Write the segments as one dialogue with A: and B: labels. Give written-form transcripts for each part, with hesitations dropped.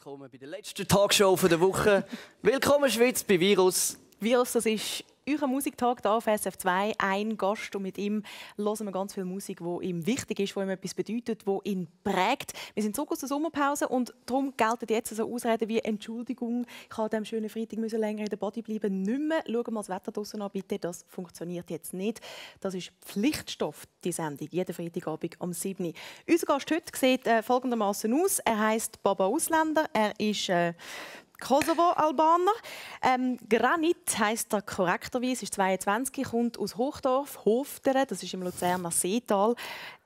A: willkommen bei der letzten Talkshow der Woche. Willkommen Schweiz bei Virus.
B: Virus, das ist euer Musiktag hier auf SF2. Ein Gast und mit ihm hören wir ganz viel Musik, die ihm wichtig ist, die ihm etwas bedeutet, die ihn prägt. Wir sind zurück aus der Sommerpause und darum gelten jetzt so Ausreden wie «Entschuldigung, ich musste an diesem schönen Freitag länger in der Body bleiben». Nicht mehr. Schauen wir das Wetter draussen an, bitte. Das funktioniert jetzt nicht. Das ist Pflichtstoff, die Sendung, jeden Freitagabend am 7. Uhr. Unser Gast heute sieht folgendermaßen aus. Er heisst Baba Uslender. Er ist Kosovo-Albaner. Granit heisst er korrekterweise, ist 22, kommt aus Hochdorf, Hofteren, das ist im Luzerner Seetal.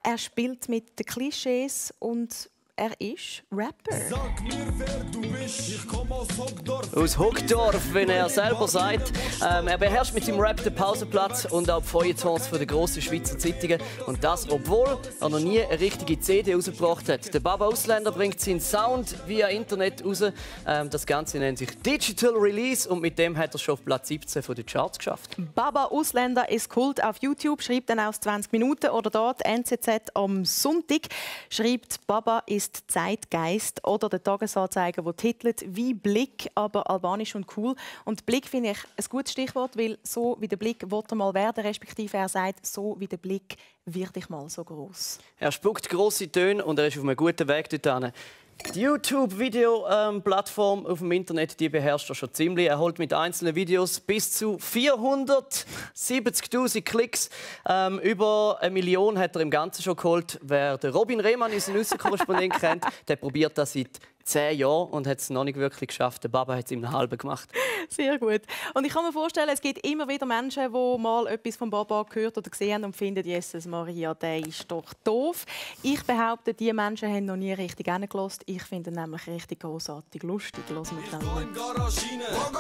B: Er spielt mit den Klischees und er ist Rapper.
C: Sag mir, wer du bist. Ich komme aus Hochdorf.
A: Aus Hochdorf, wenn er selber sagt. Er beherrscht mit seinem Rap den Pausenplatz und auch die Feuilletons von den grossen Schweizer Zeitungen. Und das, obwohl er noch nie eine richtige CD rausgebracht hat. Der Baba Uslender bringt seinen Sound via Internet raus. Das Ganze nennt sich Digital Release und mit dem hat er schon auf Platz 17 von den Charts geschafft.
B: Baba Uslender ist Kult auf YouTube, schreibt dann aus 20 Minuten. Oder dort NZZ am Sonntag schreibt «Baba ist Zeitgeist» oder der Tages-Anzeiger, der titelt «Wie Bligg, aber albanisch und cool». Und Bligg finde ich ein gutes Stichwort, weil so wie der Blick will er mal werden, respektive er sagt, so wie der Blick werde ich mal so groß.
A: Er spuckt grosse Töne und er ist auf einem guten Weg dorthin. Die YouTube-Video-Plattform auf dem Internet die beherrscht er schon ziemlich. Er holt mit einzelnen Videos bis zu 470'000 Klicks. Über 1 Million hat er im Ganzen schon geholt. Wer den Robin Rehmann, unseren Aussenkorrespondent, kennt, der probiert das seit 10 Jahren und hat es noch nicht wirklich geschafft. Der Baba hat es in einem halben gemacht.
B: Sehr gut. Und ich kann mir vorstellen, es gibt immer wieder Menschen, die mal etwas von Baba gehört oder gesehen haben und finden, Jesus Maria, der ist doch doof. Ich behaupte, diese Menschen haben noch nie richtig hingelassen. Ich finde ihn nämlich richtig großartig lustig. Los mit dem.
C: Ich Garagine, hole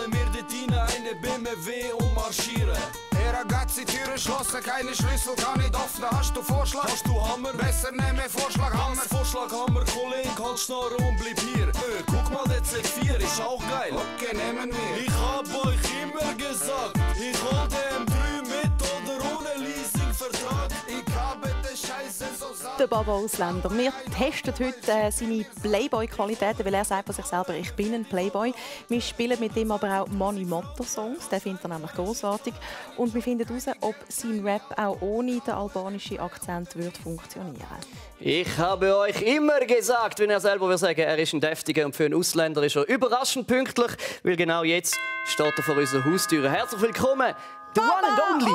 C: mir dort rein, eine BMW und marschiere.
D: Hey ragazzi, Türen schlossen, keine Schlüssel, kann nicht öffnen. Hast du Vorschlag?
C: Hast du Hammer?
D: Besser nehmen Vorschlaghammer.
C: Vorschlaghammer, Kollege, halt Schnorren und bleib hier. Guck mal, der Z4 ist auch geil.
D: Okay, nehmen wir.
C: Ich hab euch immer gesagt, ich hol den M3 mit oder ohne Leasingvertrag.
D: Ich habe den Scheiße so satt.
B: Der Baba Uslender. Wir testen heute seine Playboy-Qualitäten, weil er sagt von sich selber, ich bin ein Playboy. Wir spielen mit ihm aber auch Money-Motter-Songs, den findet er nämlich großartig. Und wir finden heraus, ob sein Rap auch ohne den albanischen Akzent wird funktionieren.
A: Ich habe euch immer gesagt, wenn er selber will sagen, er ist ein Deftiger und für einen Ausländer ist er überraschend pünktlich, weil genau jetzt steht er vor unserer Haustür. Herzlich willkommen, the one and only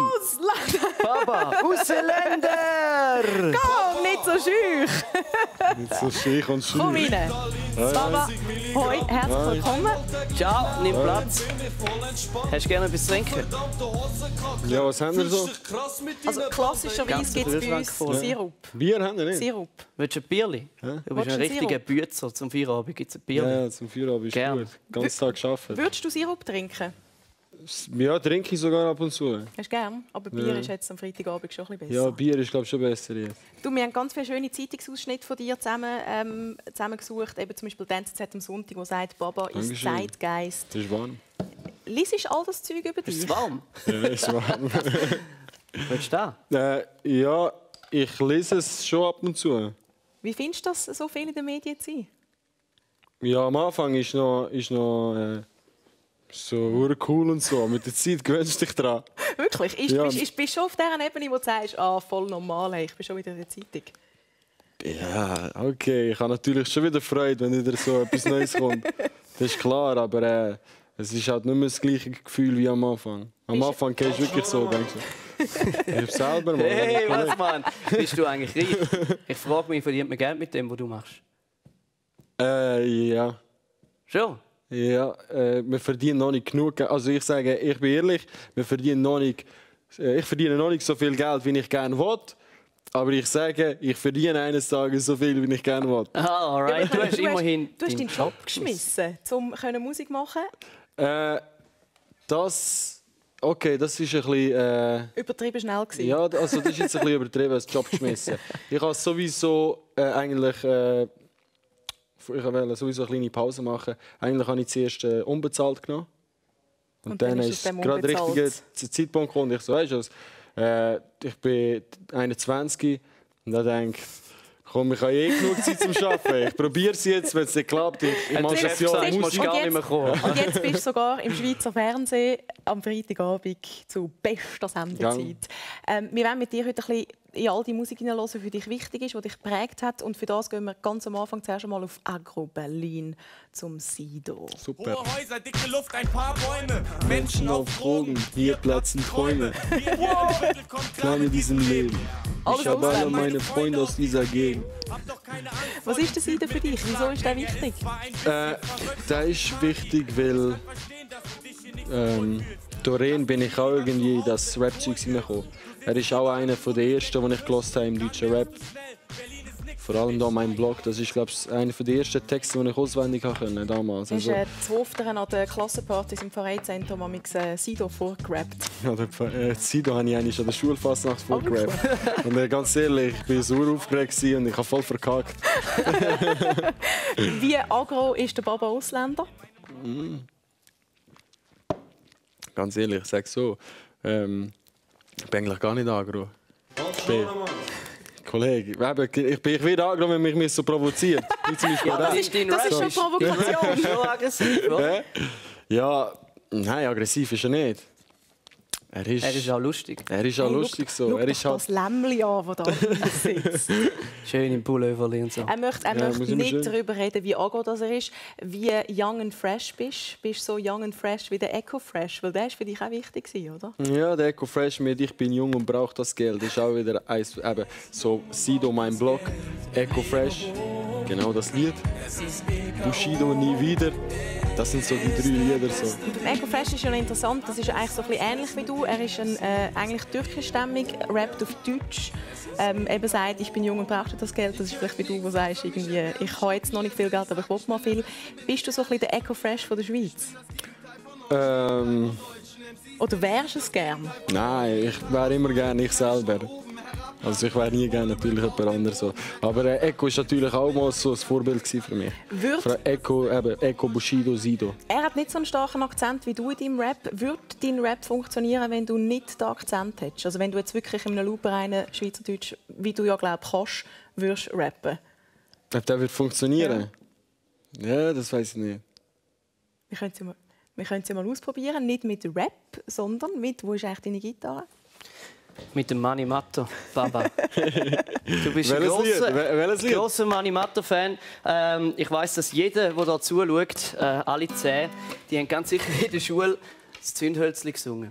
A: Baba Uslender!
B: Komm, nicht so schüch!
E: Nicht so schick und schön.
B: Komm rein! Baba, hoi, herzlich willkommen.
A: Ciao, nimm Platz. Hast du gerne etwas zu trinken?
E: Ja, was haben wir so?
B: Also klassischerweise gibt es bei uns Sirup.
E: Bier haben wir nicht.
B: Sirup.
A: Willst du ein Bierli?
E: Ja.
A: Du bist
B: Willst
A: ein
B: du
A: richtiger
B: Sirup?
A: Bützer. Zum Feierabend gibt es ein Bierli.
E: Ja, zum Feierabend ist
A: Gern.
E: gut. Den ganzen Tag arbeiten.
B: Würdest du Sirup trinken?
E: Ja, trinke ich sogar ab und zu.
B: Hast du gern? Aber Bier
E: Ja.
B: ist jetzt am Freitagabend schon ein bisschen
E: Ja,
B: besser.
E: Bier ist glaube ich schon besser jetzt.
B: Du, wir haben ganz viele schöne Zeitungsausschnitte von dir zusammengesucht. Eben zum Beispiel die NZZ am Sonntag, wo sagt, Baba ist
E: Dankeschön.
B: Zeitgeist.
E: Es ist warm.
B: Liest all das Zeug über
A: Ist es
B: dich?
A: warm?
E: Ja, es ist warm.
A: Willst du da?
E: Ja, ich lese es schon ab und zu.
B: Wie findest du das, so viel in den Medien zu sein?
E: Ja, am Anfang ist noch so cool und so. Mit der Zeit gewöhnst du dich dran.
B: Wirklich? Bist
E: Ja.
B: du schon auf dieser Ebene, wo du sagst, voll normal, hey, ich bin schon wieder in der Zeitung?
E: Ja, okay. Ich habe natürlich schon wieder Freude, wenn wieder so etwas Neues kommt. Das ist klar, aber es ist halt nicht mehr das gleiche Gefühl wie am Anfang. Am Anfang gehst du wirklich so, denkst du. Ich selber, Mann.
A: Hey, was, Mann? Bist du eigentlich reich? Ich frage mich, verdient man Geld mit dem, was du machst?
E: Ja.
A: Schon?
E: Ja, wir verdienen noch nicht genug Geld. Also ich sage, ich bin ehrlich, ich verdiene noch nicht so viel Geld, wie ich gerne will. Aber ich sage, ich verdiene eines Tages so viel, wie ich gerne will.
A: Ah, alright. Du hast immerhin
B: Du hast
A: deinen
B: deinen Job geschmissen, um Musik zu machen.
E: Das ist ein bisschen...
B: Übertrieben schnell gewesen.
E: ja, also das ist jetzt ein bisschen übertrieben, als Job geschmissen. Ich habe sowieso eigentlich... ich wollte sowieso eine kleine Pause machen. Eigentlich habe ich zuerst unbezahlt genommen. Und dann
B: ist
E: ist
B: es dem
E: gerade der richtige
B: unbezahlt.
E: Zeitpunkt gekommen. Ich so, weißt du, ich bin 21 und dann denke Komm, ich habe eh genug Zeit zum Arbeiten. Ich probiere es jetzt, wenn es nicht klappt. Ich mache es ja
A: gesagt, musst gar nicht mehr kommen.
B: Und jetzt bist du sogar im Schweizer Fernsehen am Freitagabend zu bester Sendezeit. Wir wollen mit dir heute ein bisschen in all die Musik hineinhören, die für dich wichtig ist, die dich geprägt hat. Und für das gehen wir ganz am Anfang zuerst einmal auf Agro Berlin zum Sido.
E: Super.
C: Hohe Häuser, dicke Luft, ein paar Bäume. Menschen
E: auf Drogen, hier platzen Träume. Klein in diesem Leben. Ich habe alle meine Freunde aus dieser Gegend.
B: Was ist der Sido für dich? Wieso ist der wichtig?
E: Der ist wichtig, weil durch bin ich auch irgendwie in das Rap-Zeug hineingekommen. Er ist auch einer der ersten, die ich gehört habe im deutschen Rap. Vor allem da mein Blog, das ist glaube ich einer der ersten Texte, die ich auswendig konnte damals.
B: Du hast zu oft an den Klassenpartys im Vereinszentrum Sido vorgerappt.
E: Ja, Sido habe ich eigentlich an der Schulfastnacht vorgerappt. Und ganz ehrlich, ich war so aufgeregt und ich habe voll verkackt.
B: Wie aggro ist der Baba Uslender?
E: Ganz ehrlich, ich sage so. Ich bin eigentlich gar nicht aggro. Kollege, ich bin wieder aggro, wenn mich so provoziert.
B: Das ist schon Provokation.
A: Schon aggressiv, oder?
E: Ja, nein, aggressiv ist er nicht. Er ist
A: auch lustig.
E: Er ist auch lustig so.
B: Schau
E: Er ist
B: doch
E: halt
B: das Lämmli an, das da sitzt.
A: Schön im Pullover und so.
B: Er möchte nicht darüber reden, wie aggro das er ist, wie young and fresh bist. Bist du so young and fresh wie der Echo Fresh? Weil der war für dich auch wichtig, oder?
E: ja, der Echo Fresh mit «Ich bin jung und brauche das Geld» ist auch wieder eins, eben, so Sido, mein Blog, Echo Fresh, genau das Lied. Bushido, nie wieder. Das sind so die 3 Lieder. So.
B: Und beim Echo Fresh ist ja interessant, das ist eigentlich so ein bisschen ähnlich wie du. Er ist eigentlich türkischstämmig, rappt auf Deutsch. Eben sagt, ich bin jung und brauche das Geld. Das ist vielleicht wie du, der sagst, irgendwie, ich habe jetzt noch nicht viel Geld, aber ich will mal viel. Bist du so ein bisschen der Echo Fresh von der Schweiz? Oder wärst du es gern?
E: Nein, ich wäre immer gerne ich selber. Also ich wäre nie gerne natürlich jemand anderes. So. Aber Echo war natürlich auch mal so ein Vorbild für mich. Echo, Bushido, Sido.
B: Er hat nicht so einen starken Akzent wie du in deinem Rap. Würde dein Rap funktionieren, wenn du nicht den Akzent hättest? Also wenn du jetzt wirklich in einem lupenreinen Schweizerdeutsch, wie du ja glaubst, kannst, würdest rappen?
E: Ob der wird funktionieren? Ja, das weiß ich nicht.
B: Wir können es ja mal ausprobieren. Nicht mit Rap, sondern mit, wo ist eigentlich deine Gitarre?
A: Mit dem Mani Matter, Baba. Du bist ein
E: Welches Lied?
A: grosser Mani Matter-Fan. Ich weiss, dass jeder, der hier zuschaut, alle 10, die haben ganz sicher in der Schule das Zündhölzli gesungen.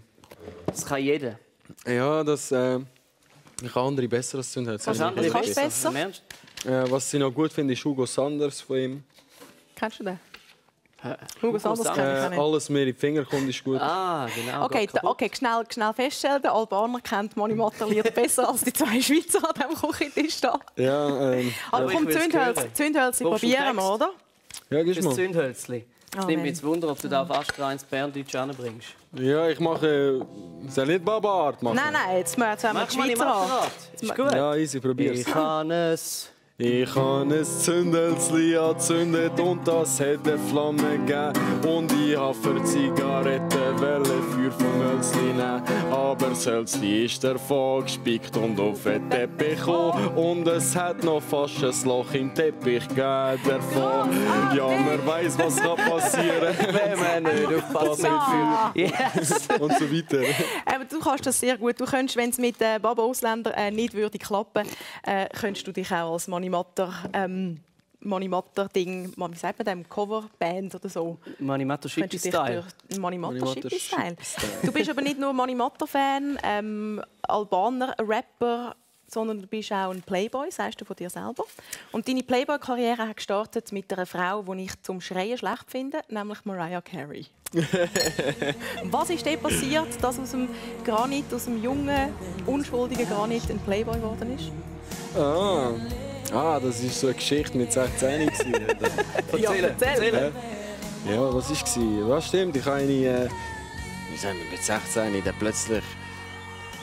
A: Das kann jeder.
E: Ja, ich kann andere besser als Zündhölzli.
A: Was andere
B: kannst du besser?
A: Im Ernst?
E: Was ich noch gut finde, ist Hugo Sanders von ihm.
B: Kennst du den? Hugo Sanders kenne ich auch nicht.
E: Alles mehr in die Finger kommt, ist gut.
A: Ah, genau.
B: Okay, schnell feststellen, der Albaner kennt Mani Matter-Lieder besser als die 2 Schweizer an diesem Küchentisch da.
E: Ja,
B: aber komm, Zündhölzli probieren wir, oder?
E: Ja, gib
A: Das
E: mal.
A: Zündhölzli. Es nimmt mich jetzt Wunder, ob du da auf Astra ins Berndeutsch anbringst.
E: Ja, ich mache... Soll nicht Baba Art machen?
B: Nein, jetzt haben wir
A: Mach
B: die
A: mal die
B: Schweizer an.
A: Matter. Ist gut.
E: Ja, easy, probier's.
A: Ich kann es.
E: Ich habe ein Zündhölzli angezündet und das hat eine Flamme gegeben. Und ich habe für Zigaretten Feuer vom Hölzli nehmen. Aber das Hölzli ist davon gespickt und auf den Teppich gekommen. Und es hat noch fast ein Loch im Teppich gegeben davon. Ja, man weiss, was kann passieren.
A: Wenn man nicht aufpassen yes.
E: Und so weiter.
B: Aber du kannst das sehr gut. Du könntest, wenn es mit Baba Uslender nicht würde klappen, könntest du dich auch als Mani Matter-Ding, wie sagt man dem, Coverband oder so.
A: Mani Matter Shippy-Style.
B: Mani Matter Shippy-Style. Du bist aber nicht nur Mani Matter-Fan, Albaner, Rapper, sondern du bist auch ein Playboy, sagst du von dir selber. Und deine Playboy-Karriere hat gestartet mit einer Frau, die ich zum Schreien schlecht finde, nämlich Mariah Carey. Was ist dir passiert, dass aus dem Granit, aus dem jungen, unschuldigen Granit ein Playboy geworden ist?
E: Das war so eine Geschichte mit 16.
A: Erzähl.
E: Ja, was war? Was stimmt? Ich habe eine... Wie sagen wir, mit 16 dann plötzlich...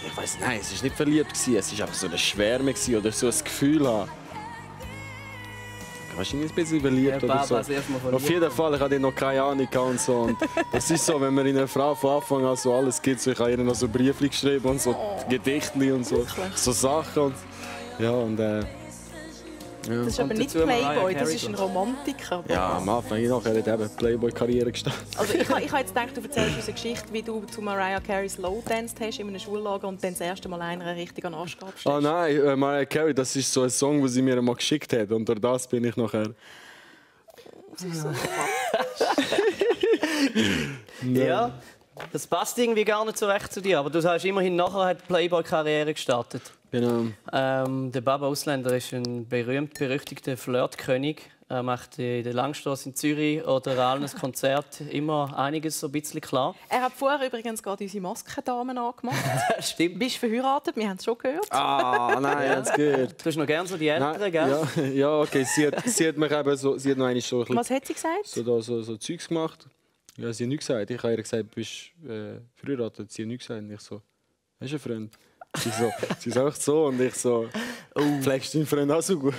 E: Ich weiß nein, es war nicht verliebt. Es war einfach so eine Schwärme oder so ein Gefühl haben. Wahrscheinlich ein bisschen verliebt oder so. Auf jeden Fall, ich hatte noch keine Ahnung und so. Und das ist so, wenn man in einer Frau von Anfang an so alles gibt. So, ich habe ihr noch so Briefe geschrieben und so Gedichte und so Sachen. Und, ja, und
B: Das ist aber nicht
A: dazu Mariah
B: Playboy, das
A: Carey.
B: ist ein Romantiker.
E: Ja, am Anfang nachher hat eben Playboy-Karriere gestartet.
B: Also ich habe jetzt gedacht, du erzählst uns eine Geschichte, wie du zu Mariah Carey Slow danced hast in einem Schullager und dann das erste Mal einer richtig an den Arsch gehabt hast.
E: Ah nein, Mariah Carey, das ist so ein Song, den sie mir mal geschickt hat. Und durch das bin ich nachher...
A: Ja, das passt irgendwie gar nicht so recht zu dir. Aber du sagst immerhin, nachher hat die Playboy-Karriere gestartet.
E: Genau.
A: Der Baba Uslender ist ein berühmt-berüchtigter Flirtkönig. Er macht in der Langstrasse in Zürich oder an einem Konzert immer einiges so ein bisschen klar.
B: Er hat vorher übrigens gerade unsere Maskendamen angemacht.
A: Stimmt.
B: Bist du verheiratet? Wir haben es schon gehört.
E: Ah, nein, jetzt gehört.
A: Du hast noch gerne so die Älteren, gell?
E: Ja, okay. Sie hat mich eben so, sie hat noch einmal so ein bisschen
B: Was hat sie gesagt?
E: so Zeugs gemacht. Ja, sie hat nichts gesagt. Ich habe ihr gesagt, bist du verheiratet? Sie hat nichts gesagt. Und ich so, hast du einen Freund? Sie ist auch so und ich so, pflegst du deinen Freund auch so gut?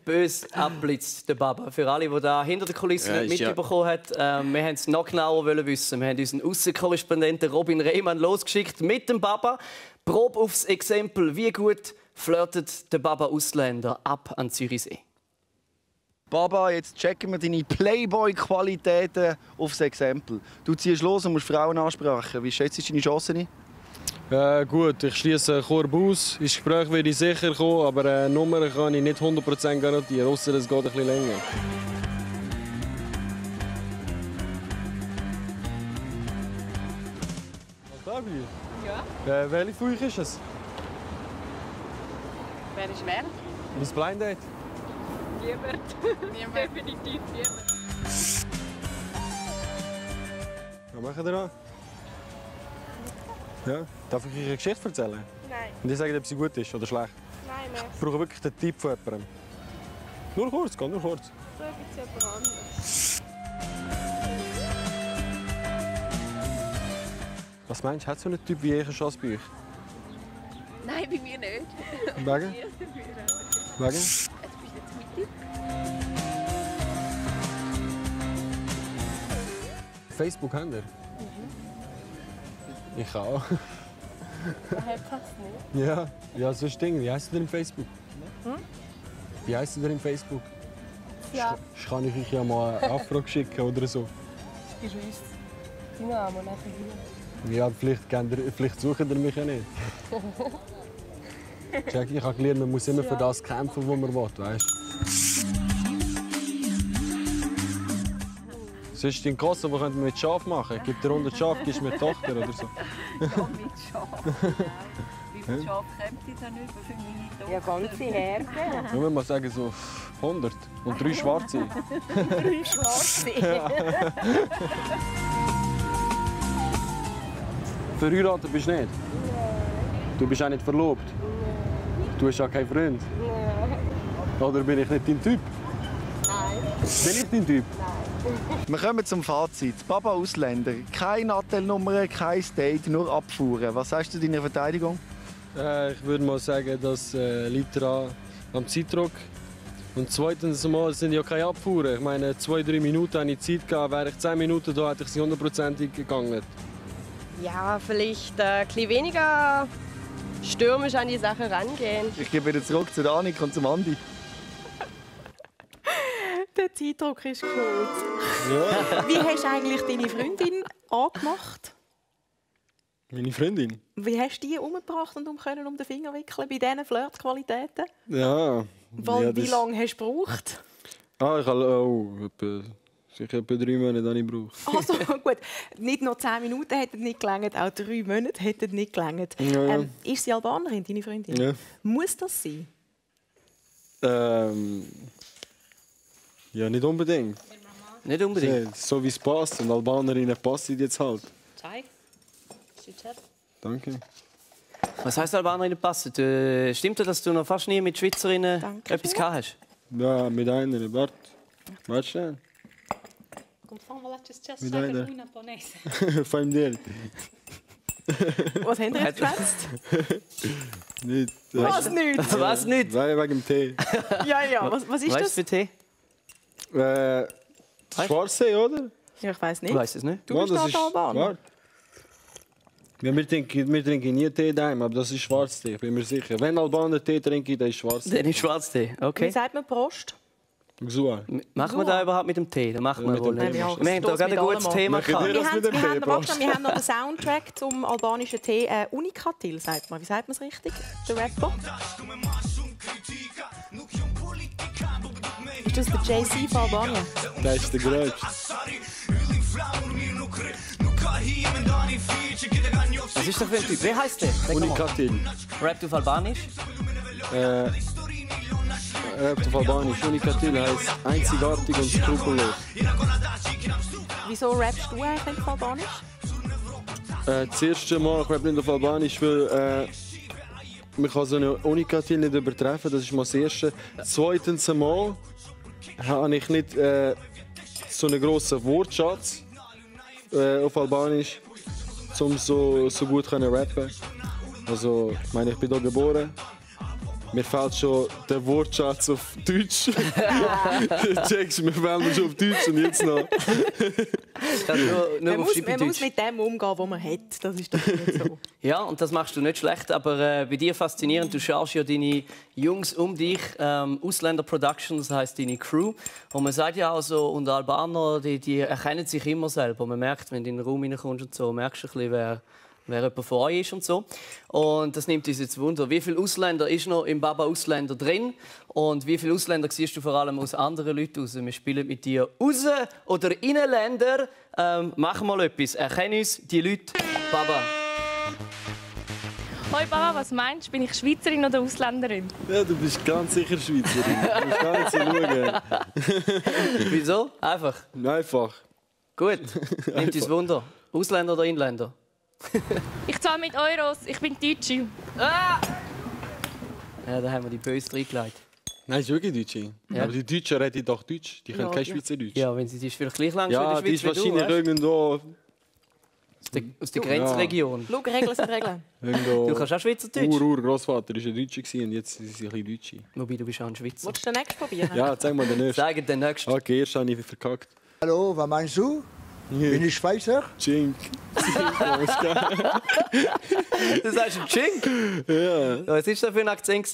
A: Bös abblitzt, der Baba. Für alle, die da hinter den Kulissen
E: Ja,
A: nicht
E: ist
A: mitbekommen haben, wir wollten es noch genauer wissen. Wir haben unseren Aussenkorrespondenten Robin Rehmann losgeschickt mit dem Baba. Probe aufs Exempel, wie gut flirtet der Baba Uslender ab an Zürichsee.
F: Baba, jetzt checken wir deine Playboy-Qualitäten aufs Exempel. Du ziehst los und musst Frauen ansprechen. Wie schätzt du deine Chancen ein?
E: Gut, ich schließe einen Korb aus. Ins Gespräch werde ich sicher kommen, aber Nummern kann ich nicht 100% garantieren, außer es geht ein bisschen länger. Was sag ich? Ja. Welche von euch ist es?
G: Wer ist wer?
E: Mein Blind Date?
G: Niemand. Definitiv niemand.
E: Was macht ihr da? Ja? Darf ich euch eine Geschichte erzählen?
G: Nein.
E: Und ihr sagt, ob sie gut ist oder schlecht?
G: Nein, mehr.
E: Ich brauche wirklich den Tipp von jemandem. Nur kurz, geht nur kurz.
G: So gibt es jemand anderes.
E: Was meinst du, hat so einen Typ wie ich eine Chance bei euch?
G: Nein, bei mir nicht.
E: Wegen? Wegen?
G: Jetzt bist du jetzt mit dir.
E: Facebook haben wir? Ich auch.
G: Woher passt nicht?
E: Ja, so ein Ding. Wie heisst ihr im Facebook? Wie heisst ihr im Facebook?
G: Ja.
E: Kann ich euch ja mal eine Anfrage schicken oder so?
G: Ich weiß. Dein Name und einfach hier.
E: Ja, vielleicht sucht ihr mich ja nicht. Jack, ich habe gelernt, man muss immer für das kämpfen, was man will, weißt du? Sonst in Kosovo könnten wir mit Schaf machen. Gib dir 100 Schaf, gibst mir die Tochter oder so.
G: Ja, mit Schaf. Wie viel Schaf kommt ihr dann über für meine Tochter? Ja, ganze Herde.
E: Nur mal sagen, so 100 und 3 schwarze.
G: 3 Schwarze.
E: Verheiratet bist du nicht? Du bist auch nicht verlobt? Du hast auch keinen Freund? Oder bin ich nicht dein Typ?
G: Nein.
E: Bin ich dein Typ?
F: Wir kommen zum Fazit. Baba Uslender. Keine Nattelnummer, kein Date, nur Abfuhren. Was sagst du deiner Verteidigung?
E: Ich würde mal sagen, das liegt am Zeitdruck. Und zweitens mal sind ja keine Abfuhren. Ich meine, 2-3 Minuten habe ich Zeit gehabt. Wäre ich 10 Minuten da, hätte ich sie 100%ig gegangen.
H: Ja, vielleicht ein bisschen weniger stürmisch an die Sache rangehen.
F: Ich gebe wieder zurück zu Annika und zum Andi.
B: Der Zeitdruck ist gut.
E: Ja.
B: Wie hast du eigentlich deine Freundin angemacht?
E: Meine Freundin?
B: Wie hast du die umgebracht und um den Finger wickeln bei diesen Flirtqualitäten?
E: Ja.
B: Wie lange hast du gebraucht?
E: Ich habe sicher etwa 3 Monate gebraucht.
B: Also gut, nicht nur 10 Minuten hätten nicht gelangt, auch 3 Monate hätten nicht gelangt.
E: Ja.
B: Ist sie Albanerin, deine Freundin?
E: Ja.
B: Muss das sein?
E: Ja, nicht unbedingt.
A: Nicht unbedingt.
E: Ja, so wie es passt. Und Albanerinnen passen jetzt halt.
H: Zeig.
E: Danke.
A: Was heisst Albanerinnen passen? Stimmt es, dass du noch fast nie mit Schweizerinnen
B: Danke
A: etwas gehabt hast?
E: Ja, mit einer. Warte schnell. Mit einer. Fein dir.
B: Was haben wir jetzt geschwätzt?
E: Nicht.
B: Was nicht?
A: Was nicht?
E: Nein, wegen dem Tee.
B: Ja. Was ist
A: Weißt
B: das?
A: du für Tee?
E: Schwarzsee, oder?
B: Ja, ich weiß
A: Du
B: nicht.
A: weißt es nicht.
B: Du bist
E: das
B: da Albaner.
E: Warte. Ja, wir trinken nie Tee daheim, aber das ist Schwarztee, bin mir sicher. Wenn Albaner Tee trinken, dann ist Schwarztee.
A: Dann ist Schwarztee, okay.
B: Wie sagt man Prost?
E: So.
A: Machen wir das überhaupt mit dem Tee? Das machen wir wohl.
B: Nein,
A: Wir haben hier gerade ein gutes Thema gehabt.
B: Wir haben noch den Soundtrack zum albanischen Tee. Unikatil, sagt man. Wie sagt man es richtig? Der Rapper? Ist das der JC von Albanien?
E: Das ist der Gröbste.
A: Was ist das für ein Typ? Wie heisst der?
E: Unikatil.
A: Rappt auf Albanisch?
E: Rappt auf Albanisch. Unikatil heisst einzigartig und skrupellos.
B: Wieso rappst du eigentlich auf Albanisch?
E: Das erste Mal, ich rappe nicht auf Albanisch, weil man kann so eine Unikatil nicht übertreffen, das ist mal das Erste. Zweitens Mal habe ich nicht so einen grossen Wortschatz auf Albanisch, um so gut zu rappen. Also, ich meine, ich bin hier geboren. Mir fehlt schon der Wortschatz auf Deutsch. Checkst, mir fehlt schon auf Deutsch und jetzt noch.
B: Man muss mit dem umgehen, was man hat. Das ist doch nicht so.
A: Ja, und das machst du nicht schlecht, aber bei dir faszinierend, du schaust ja deine Jungs um dich, Uslender Productions heisst deine Crew. Und man sagt ja auch so, und Albaner, die erkennen sich immer selber. Man merkt, wenn du in den Raum reinkommst und so, merkst du ein bisschen, wer jemand von euch ist und so. Und das nimmt uns jetzt Wunder. Wie viele Ausländer ist noch im Baba Uslender drin? Und wie viele Ausländer siehst du vor allem aus anderen Leuten raus? Wir spielen mit dir raus oder Innenländer. Mach mal etwas. Erkenn uns die Leute. Baba.
I: Hoi Baba, was meinst du? Bin ich Schweizerin oder Ausländerin?
E: Ja, du bist ganz sicher Schweizerin. Du musst gar nicht so schauen.
A: Wieso? Einfach?
E: Einfach.
A: Gut. Nimmt uns Wunder. Ausländer oder Inländer?
I: Ich zahle mit Euros, ich bin Deutsche.
A: Ah! Ja, da haben wir die Böse reingelegt.
E: Nein, ist wirklich Deutsche.
A: Ja.
E: Aber die Deutschen reden doch Deutsch. Die können kein Schweizerdeutsch.
A: Ja, wenn sie die ist vielleicht gleich lang
E: ja,
A: in der Schweiz
E: die ist wahrscheinlich irgendwo
A: aus der Grenzregion.
B: Schau, Regeln sind Regeln.
A: Du kannst auch Schweizerdeutsch.
E: Grossvater war ein Deutscher und jetzt sind sie ein bisschen Deutsche.
A: Wobei, du bist auch ein Schweizer.
B: Willst du den nächsten probieren?
E: Ja, zeig mal den nächsten.
A: Zeig den nächsten.
E: Okay, erst habe ich verkackt.
J: Hallo, was meinst du? Bin ich Schweizer?
E: Chink.
A: Du sagst ein Chink?
E: Ja.
A: Was war das für ein Akzent?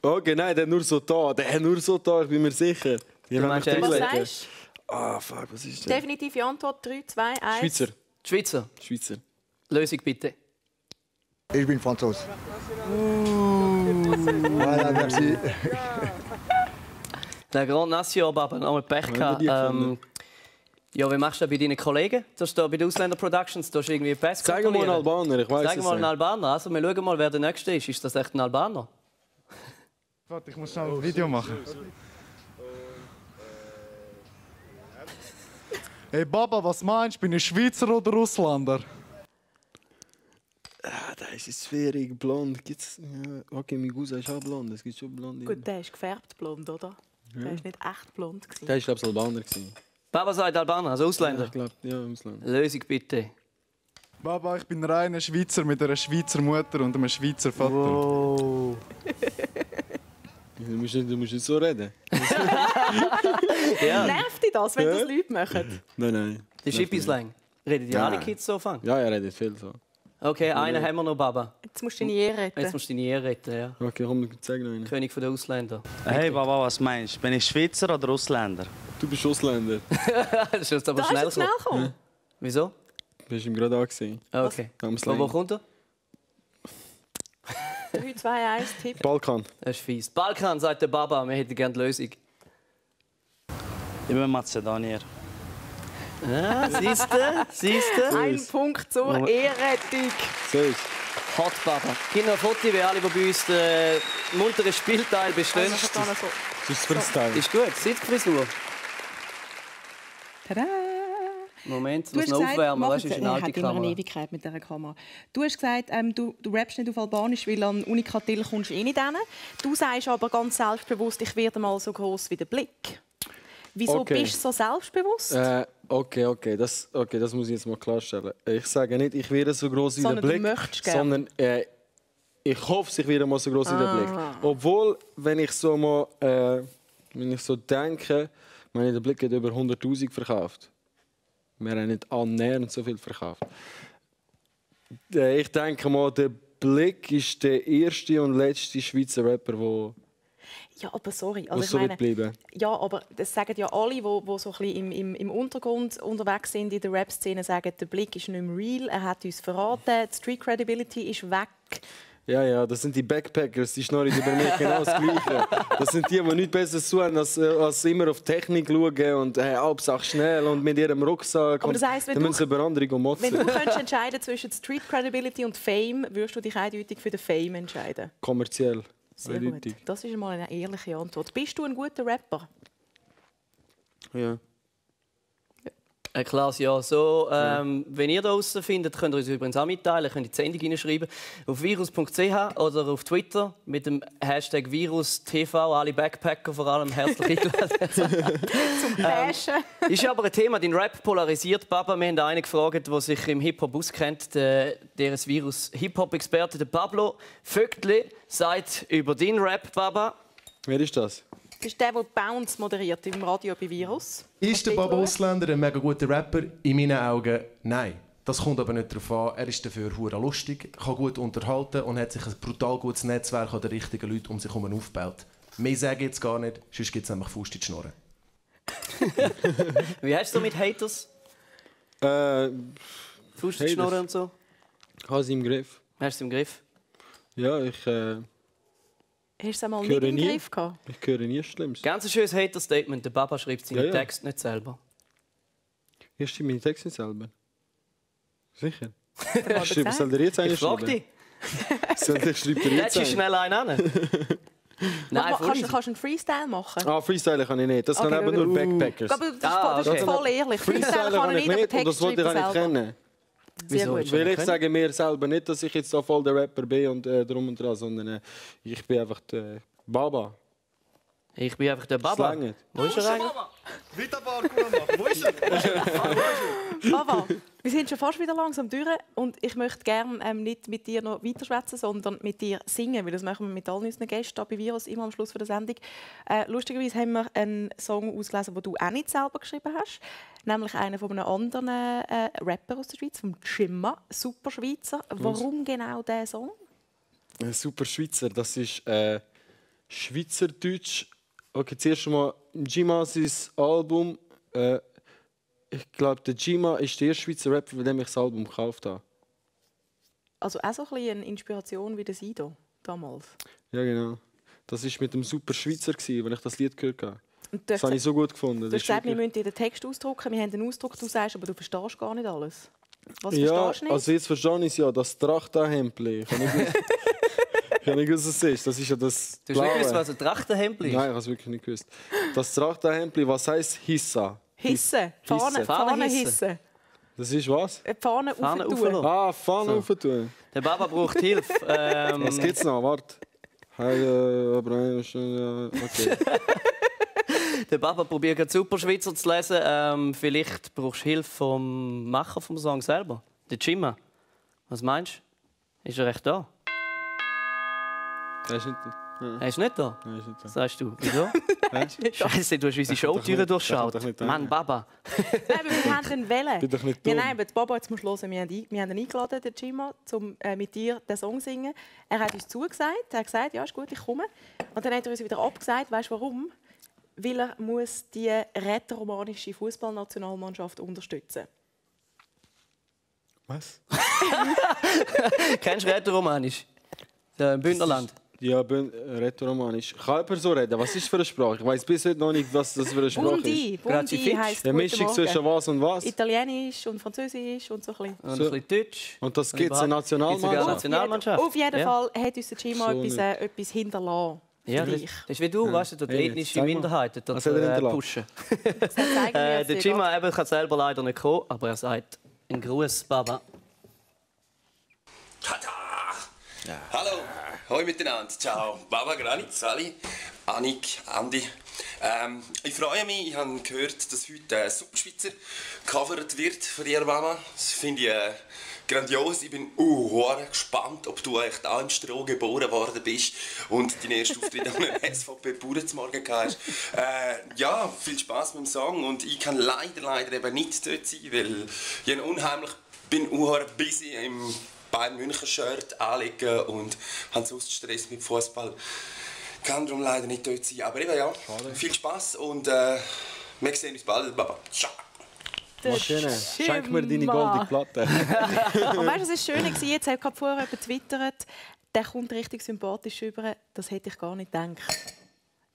E: Okay, nein, der hat nur so da. Der hat nur so da, ich bin mir sicher.
B: Was sagst
E: du? Ah, fuck, was ist das?
B: Definitive Antwort 3, 2, 1.
E: Schweizer.
A: Schweizer.
E: Schweizer.
A: Lösung bitte.
J: Ich bin Franzose. Voilà, merci.
A: Der Grand Nation, aber nochmal Pech gehabt. Ja, wie machst du das bei deinen Kollegen? Du hast da bei den Ausländer Productions, du hast irgendwie Pass.
E: Zeig mal einen Albaner, ich weiß es.
A: Zeig mal einen Albaner. Also, wir schauen mal, wer der Nächste ist. Ist das echt ein Albaner?
K: Warte, ich muss schnell ein Video machen. Hey Baba, was meinst du? Bin ich Schweizer oder Ausländer?
E: Da ist es schwierig, blond. Gibt's? Ja, okay, mein Cousin ist auch blond. Es gibt schon blond.
B: Gut, der ist gefärbt blond, oder?
E: Ja.
B: Der ist nicht echt blond.
E: Der ist, glaube ich, Albaner.
A: Baba sagt Albaner, also Ausländer?
E: Ja, ich glaube, ja, Ausländer.
A: Lösung bitte.
K: Baba, ich bin reiner Schweizer mit einer Schweizer Mutter und einem Schweizer Vater.
A: Wow.
E: Du musst nicht so reden.
A: Ja.
B: Nervt dich das, wenn das Leute machen?
E: Nein.
A: Die Schippi-Slang. Reden die alle Kids so fangen?
E: Ja, er redet viel so.
A: Okay, einen haben wir noch, Baba.
B: Jetzt musst du deine Ehre retten.
A: Jetzt musst du deine Ehre retten, ja.
E: Okay, komm, zeig noch einen.
A: König der Ausländer.
L: Hey Baba, was meinst du? Bin ich Schweizer oder Ausländer?
E: Du bist Ausländer.
A: Das ist aber schnell
B: gekommen.
E: Ja.
A: Wieso?
E: Du bist ihm gerade angesehen.
A: Okay. Von wo kommt er?
B: 3, 2, 1, Tipp.
E: Balkan.
A: Das ist fies. Balkan, sagt der Baba, wir hätten gerne die Lösung.
L: Ich bin Mazedonier.
A: Ja, siehst du?
B: Ein Punkt zur Ehrrettung.
E: Siehst
A: Hot Baba. Gib noch ein Foto, wie alle, die bei uns den munteren Spielteil bestehen.
B: Also, so.
E: Das ist Freestyle.
A: Ist gut, Sitzfrisur.
B: Tada!
A: Moment, du musst noch aufwärmen, weißt du, ist eine alte
B: hat immer
A: Kamera.
B: eine Ewigkeit mit dieser Kamera. Du hast gesagt, du rappst nicht auf Albanisch, weil an Unikatil kommst du eh nicht hin. Du sagst aber ganz selbstbewusst, ich werde mal so gross wie der Blick. Wieso bist du so selbstbewusst?
E: Okay, das muss ich jetzt mal klarstellen. Ich sage nicht, ich werde so gross wie der Blick, sondern ich hoffe, ich werde mal so gross wie der Blick. Obwohl, wenn ich so denke, der Blick hat über 100'000 verkauft. Wir haben nicht annähernd so viel verkauft. Ich denke mal, der Bligg ist der erste und letzte Schweizer Rapper, der
B: Ja, aber sorry. Also
E: so wird bleiben.
B: Ja, aber das sagen ja alle, die so ein bisschen im Untergrund unterwegs sind in der Rap-Szene, sagen, der Bligg ist nicht mehr real, er hat uns verraten, die Street Credibility ist weg.
E: Ja, das sind die Backpackers, die schnurren über mich genau das Gleiche. Das sind die nichts Besseres tun, als immer auf Technik schauen und Hauptsache schnell und mit ihrem Rucksack.
B: Aber das heisst,
E: dann müssen sie über andere motzen.
B: Wenn du könntest entscheiden zwischen Street Credibility und Fame, würdest du dich eindeutig für den Fame entscheiden?
E: Kommerziell.
B: Sehr gut. Das ist mal eine ehrliche Antwort. Bist du ein guter Rapper?
E: Ja.
A: Ein klares Ja. So, wenn ihr da draußen findet, könnt ihr uns übrigens auch mitteilen. Könnt ihr die Sendung hineinschreiben auf virus.ch oder auf Twitter mit dem Hashtag VirusTV. Alle Backpacker vor allem herzlich eingeladen.
B: Zum Bashen.
A: Ist aber ein Thema, dein Rap polarisiert. Baba, wir haben einen gefragt, der sich im Hip-Hop auskennt. Der Virus-Hip-Hop-Experte, der Pablo Vögtli, sagt über deinen Rap, Baba.
E: Wer ist das?
B: Das ist der Bounce moderiert im Radio bei Virus.
M: Ist der Baba Uslender ein mega guter Rapper? In meinen Augen nein. Das kommt aber nicht darauf an. Er ist dafür hure lustig, kann gut unterhalten und hat sich ein brutal gutes Netzwerk an den richtigen Leuten um sich herum aufgebaut. Mehr sage ich jetzt gar nicht, sonst gibt es nämlich Faust in die Schnorren.
A: Wie hast du mit Haters? Faust in die Schnorren und so?
E: Ich habe sie im Griff.
A: Hast du sie im Griff?
E: Ja, ich
B: Hast du es einmal nicht im Griff gehabt?
E: Ich höre nie Schlimmes.
A: Ganz ein schönes Hater-Statement. Der Baba schreibt seinen Text nicht selber.
E: Ich schreibe meine Texte nicht selber. Sicher? Soll der jetzt einen schreiben? Ich schreibe dir jetzt einen.
A: Schnell einen an.
B: Nein, kannst du einen Freestyle machen?
E: Ah, Freestyle kann ich nicht. Das kann eben nur Backpackers.
B: Aber das ist voll ehrlich. Freestyle kann ich nicht, aber Text
E: das wollte ich nicht kennen.
B: Sehr gut.
E: Weil ich sage mir selber nicht, dass ich jetzt so voll der Rapper bin und drum und dran, sondern ich bin einfach der Baba.
A: Ich bin einfach der Baba. Wo ist er eigentlich?
F: Wieder Parkour machen. Wo ist er?
B: Baba, wir sind schon fast wieder langsam durch und ich möchte gerne nicht mit dir noch weiterschwätzen, sondern mit dir singen, weil das machen wir mit all unseren Gästen bei Virus immer am Schluss der Sendung. Lustigerweise haben wir einen Song ausgelesen, den du auch nicht selber geschrieben hast, nämlich einen von einem anderen Rapper aus der Schweiz, vom Jimma, super Schweizer. Warum genau dieser Song?
E: Super Schweizer, das ist Schweizerdeutsch. Okay, zuerst mal Jimma, sein Album. Ich glaube, der Jimma ist der erste Schweizer Rapper, von dem ich das Album gekauft habe.
B: Also auch so ein bisschen eine Inspiration wie der Sido damals?
E: Ja, genau. Das war mit dem Super Schweizer, als ich das Lied gehört habe. Das habe ich so gut gefunden.
B: Du hast gesagt, wir müssen dir den Text ausdrucken. Wir haben den Ausdruck, du sagst, aber du verstehst gar nicht alles. Was
E: ja,
B: verstehst du nicht?
E: Also jetzt verstehe ich es ja, das Trachtenhemdli. Ich habe nicht gewusst, was es ist. Das ist ja das
A: Du hast nicht gewusst, was ein Trachtenhemdli ist?
E: Nein, ich habe es wirklich nicht gewusst. Das Trachtenhemdli, was heisst Hissa?
B: Hisse. Fahne hisse.
E: Das ist was?
B: Fahne aufentun.
E: Ah, Fahne aufentun.
A: Der Baba braucht Hilfe.
E: Was gibt's noch? Warte. Okay.
A: Der Baba probiert gerade super Schweizer zu lesen. Vielleicht brauchst du Hilfe vom Macher vom Song selber. Der Jimma. Was meinst du? Ist er echt da?
E: Er ist nicht da.
A: Er ist nicht da?
E: Nein, ist nicht da.
A: Sagst du, wieso? Scheiße, du hast unsere Showtüren durchschaut. Mann, Baba.
B: Nein, wir haben den Welle.
E: Bin doch nicht dumm.
B: Ja, nein, aber Baba, jetzt musst du hören. Wir haben ihn eingeladen, den Jimma, um mit dir den Song zu singen. Er hat uns zugesagt. Er hat gesagt, ja, ist gut, ich komme. Und dann hat er uns wieder abgesagt. Weißt du warum? Weil er muss die rätoromanische Fußballnationalmannschaft unterstützen.
E: Was?
A: Kennst du rätoromanisch? Im Bündnerland?
E: Ja, rätoromanisch. Kann jemand so reden? Was ist das für eine Sprache? Ich weiß bis heute noch nicht, was das für eine Sprache ist.
B: Bundi heisst
E: eine Mischung zwischen was und was?
B: Italienisch und Französisch und so ein bisschen.
A: Und ein bisschen Deutsch.
E: Und das gibt es eine Nationalmannschaft?
B: Auf jeden Fall hat uns der Jimma etwas hinterlassen.
A: Ja, das ist wie du, weißt du, die ethnische Minderheiten pushen. Der Jimma kann selber leider nicht kommen, aber er sagt einen Gruß, Baba.
N: Ja. Hallo, hoi miteinander, ciao. Baba, Granit, Sali, Annik, Andi. Ich freue mich, ich habe gehört, dass heute ein Superschweizer gecovert wird von dir, Baba. Das finde ich grandios. Ich bin gespannt, ob du echt auch im Stroh geboren worden bist und deinen ersten Auftritt an einem SVP-Bauernmorgen hast. Ja, viel Spaß mit dem Song und ich kann leider eben nicht dort sein, weil ich unheimlich bin busy im Bayern München Shirt anlegen und habe sonst Stress mit Fußball. Kann darum leider nicht dort sein. Aber eben ja, viel Spaß und wir sehen uns bald, Baba. Ciao.
E: Maschine, schenk mir deine goldene Platte.
B: Und weißt du, es war schön, jetzt hat gerade vorher jemand getwittert, der kommt richtig sympathisch rüber. Das hätte ich gar nicht gedacht.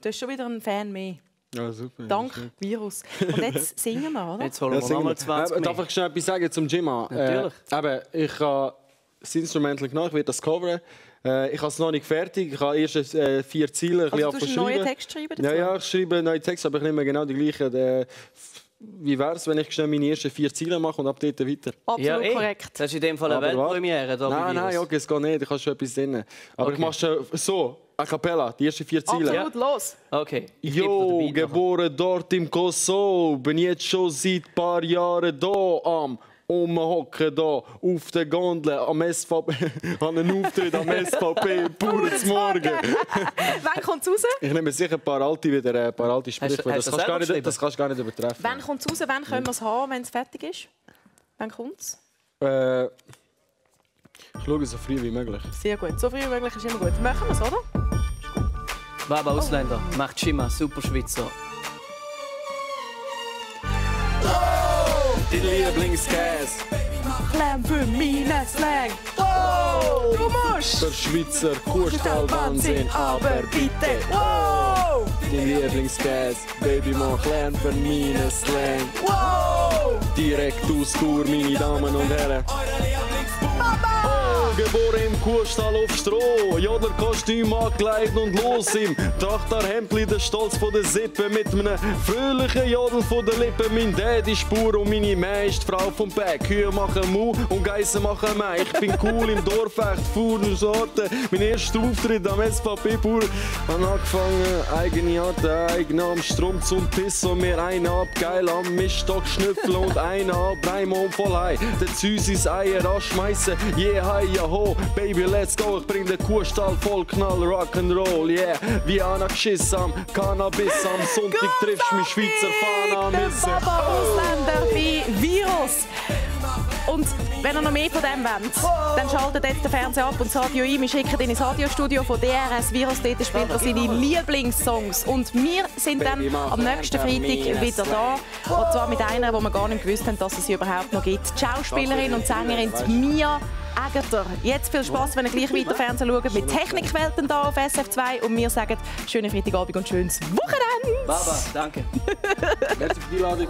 B: Du hast schon wieder einen Fan mehr.
E: Ja, super.
B: Dank Virus. Und jetzt singen wir, oder?
A: Jetzt holen wir nochmal 20 mehr.
E: Darf ich schnell etwas sagen zum Jimma?
A: Natürlich.
E: Ich habe das Instrumental gemacht, ich werde das coveren. Ich habe es noch nicht fertig. Ich habe erst 4 Ziele ein
B: also, du einen neuen Text schreiben dazu?
E: Ja, ich schreibe einen neuen Text, aber ich nicht mehr genau die gleichen. Wie wäre es, wenn ich schnell meine ersten 4 Ziele mache und ab dort weiter?
B: Absolut korrekt.
A: Das ist in dem Fall eine Weltpremiere.
E: Nein, okay, es geht nicht. Ich habe schon etwas drin. Aber ich mache schon so, a cappella, die ersten 4 Ziele.
B: Absolut, los.
A: Okay.
E: Jo, geboren dort im Kosovo, bin jetzt schon seit ein paar Jahren da am Rumhocken da auf der Gondel am SVP. An einen Auftritt am SVP, pures Morgen.
B: Wann kommt es raus?
E: Ich nehme sicher ein paar alte wieder, ein paar alte Sprüche. Das kannst du gar nicht übertreffen.
B: Wann kommt es raus? Wann können wir es haben, wenn es fertig ist? Wann kommt es?
E: Ich schaue so früh wie möglich.
B: Sehr gut. So früh wie möglich ist immer gut. Machen wir es, oder?
A: Baba Uslender macht Schimmer, super Schweizer.
E: Die Lieblingskäse.
B: Lärm für meine Slang. Wow! Du musst!
E: Der Schweizer Kuhstall Wahnsinn, aber bitte.
B: Wow!
E: Die Lieblingskäse. Baby, mach Lärm für meine Slang.
B: Wow!
E: Direkt aus Chur, meine Damen und Herren. Oh, geboren im Kuhstall auf Stroh, Jodlerkostüm angekleidet und los im Trachterhemdli, der Stolz von der Sippe mit einem fröhlichen Jodel von der Lippe. Mein Daddy Spur und meine Mäh ist die Frau vom Berg. Kühe machen Mu und Geissen machen Mäh. Ich bin cool im Dorf, echt faul und Sorte. Mein erster Auftritt am SVP-Bauer. Hab angefangen, eigene Art, eigen am Strom zum Piss und mir einen ab, geil am Miststock schnüffeln und einen ab, dreimal voll hei. Der Züsis Eier anschmeißen, yeah, hi, ja ho, baby, let's go. Ich bring den Kuhstall voll Knall, Rock'n'Roll, yeah. Wie Anna geschiss am Cannabis, am Sonntag triffst du mich Schweizer Fahne am Missen.
B: Baba Uslender wie Virus. Und wenn ihr noch mehr von dem wollt, dann schaltet jetzt den Fernseher ab und das Radio ein. Wir schicken ihn ins Radiostudio von DRS. Virus dort spielt er seine Lieblingssongs. Und wir sind dann am nächsten Freitag wieder da. Und zwar mit einer, wo wir gar nicht gewusst haben, dass es sie überhaupt noch gibt. Die Schauspielerin und Sängerin Mia Eggerter. Jetzt viel Spass, wenn ihr gleich weiter Fernsehen schaut mit Technikwelten hier auf SF2. Und wir sagen schönen Freitagabend und schönes Wochenende.
A: Baba, danke.
E: Merci für die Einladung.